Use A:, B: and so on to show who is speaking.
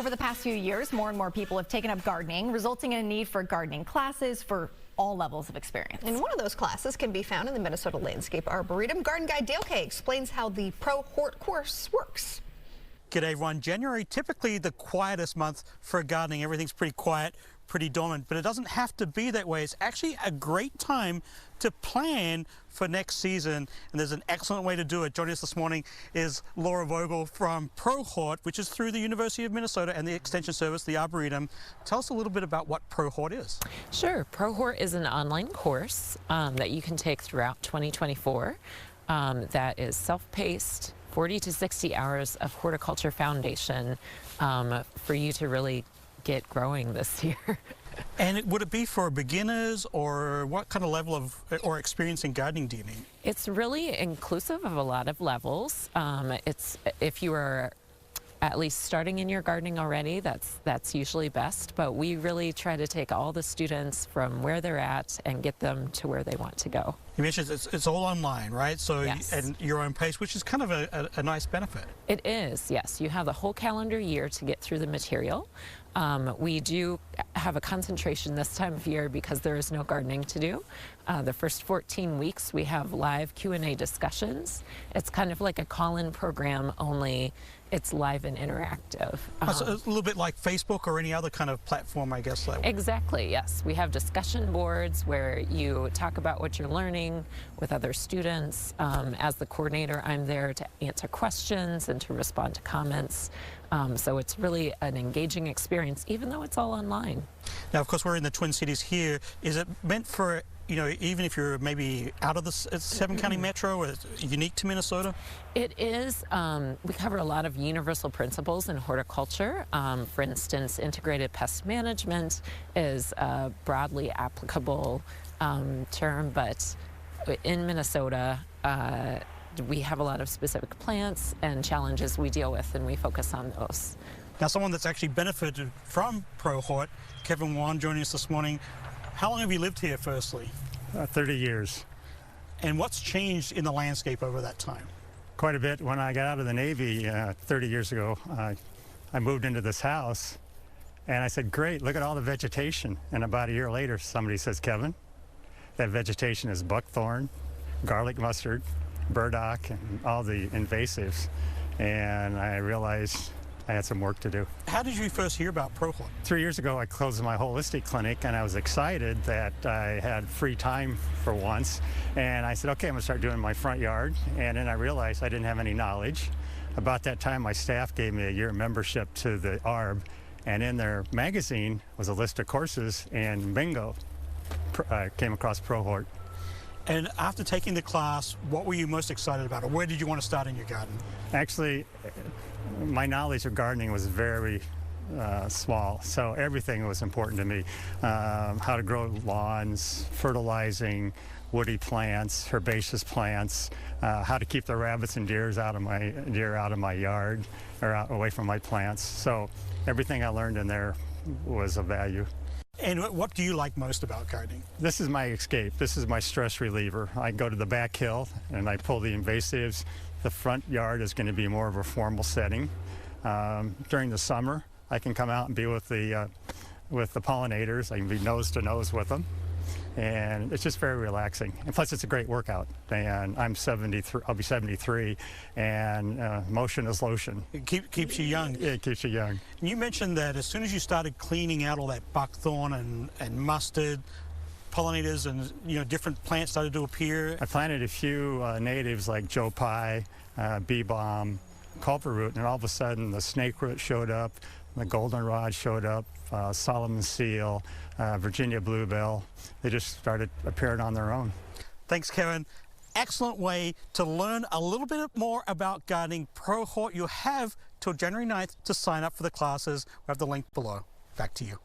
A: Over the past few years, more and more people have taken up gardening, resulting in a need for gardening classes for all levels of experience.
B: And one of those classes can be found in the Minnesota Landscape Arboretum. Garden guide Dale Kay explains how the Pro Hort course works.
C: G'day everyone. January, typically the quietest month for gardening. Everything's pretty quiet, pretty dormant, but it doesn't have to be that way. It's actually a great time to plan for next season, and there's an excellent way to do it. Joining us this morning is Laura Vogel from Pro Hort, which is through the University of Minnesota and the Extension Service, the Arboretum. Tell us a little bit about what Pro Hort is.
D: Sure. Pro Hort is an online course that you can take throughout 2024 that is self-paced, 40 to 60 hours of horticulture foundation for you to really get growing this year.
C: And would it be for beginners, or what kind of level of or experience in gardening do you need?
D: It's really inclusive of a lot of levels. It's if you are at least starting in your gardening already, that's usually best, but we really try to take all the students from where they're at and get them to where they want to go.
C: You mentioned it's all online, right? So
D: yes.
C: And your own pace, which is kind of a nice benefit.
D: It is, yes. You have the whole calendar year to get through the material. We do have a concentration this time of year because there is no gardening to do. The first 14 weeks we have live Q&A discussions. It's kind of like a call-in program, only it's live and interactive.
C: So a little bit like Facebook or any other kind of platform, I guess.
D: Exactly, yes. We have discussion boards where you talk about what you're learning with other students. As the coordinator, I'm there to answer questions and to respond to comments. So it's really an engaging experience, even though it's all online.
C: Now, of course, we're in the Twin Cities here. Is it meant for, you know, even if you're maybe out of the seven-county metro, or is it unique to Minnesota?
D: It is. We cover a lot of universal principles in horticulture. For instance, integrated pest management is a broadly applicable term, but in Minnesota, we have a lot of specific plants and challenges we deal with, and we focus on those.
C: Now, someone that's actually benefited from Pro Hort, Kevin Wan, joining us this morning. How long have you lived here, firstly?
E: 30 years.
C: And what's changed in the landscape over that time?
E: Quite a bit. When I got out of the Navy 30 years ago, I moved into this house, and I said, great, look at all the vegetation. And about a year later, somebody says, Kevin, that vegetation is buckthorn, garlic mustard, burdock, and all the invasives. And I realized I had some work to do.
C: How did you first hear about Pro Hort?
E: 3 years ago, I closed my holistic clinic, and I was excited that I had free time for once. And I said, okay, I'm gonna start doing my front yard. And then I realized I didn't have any knowledge. About that time, my staff gave me a year membership to the ARB, and in their magazine was a list of courses, and bingo, I came across Pro Hort.
C: And after taking the class, what were you most excited about, or where did you want to start in your garden?
E: Actually, my knowledge of gardening was very small, so everything was important to me. How to grow lawns, fertilizing, woody plants, herbaceous plants, how to keep the rabbits and deer out of my yard, or away from my plants. So everything I learned in there was of value.
C: And what do you like most about gardening?
E: This is my escape. This is my stress reliever. I go to the back hill and I pull the invasives. The front yard is going to be more of a formal setting. During the summer, I can come out and be with the pollinators. I can be nose to nose with them. And it's just very relaxing. And plus, it's a great workout. And I'm 73, I'll be 73, and motion is lotion.
C: It keeps you young.
E: Yeah, it keeps you young.
C: And you mentioned that as soon as you started cleaning out all that buckthorn and mustard, pollinators and different plants started to appear.
E: I planted a few natives like Joe Pye, bee balm, culver-root, and all of a sudden the snakeroot showed up, the goldenrod showed up, Solomon seal, Virginia bluebell. They just started appearing on their own.
C: Thanks, Kevin. Excellent way to learn a little bit more about gardening. Pro Hort, you have till January 9th to sign up for the classes. We have the link below. Back to you.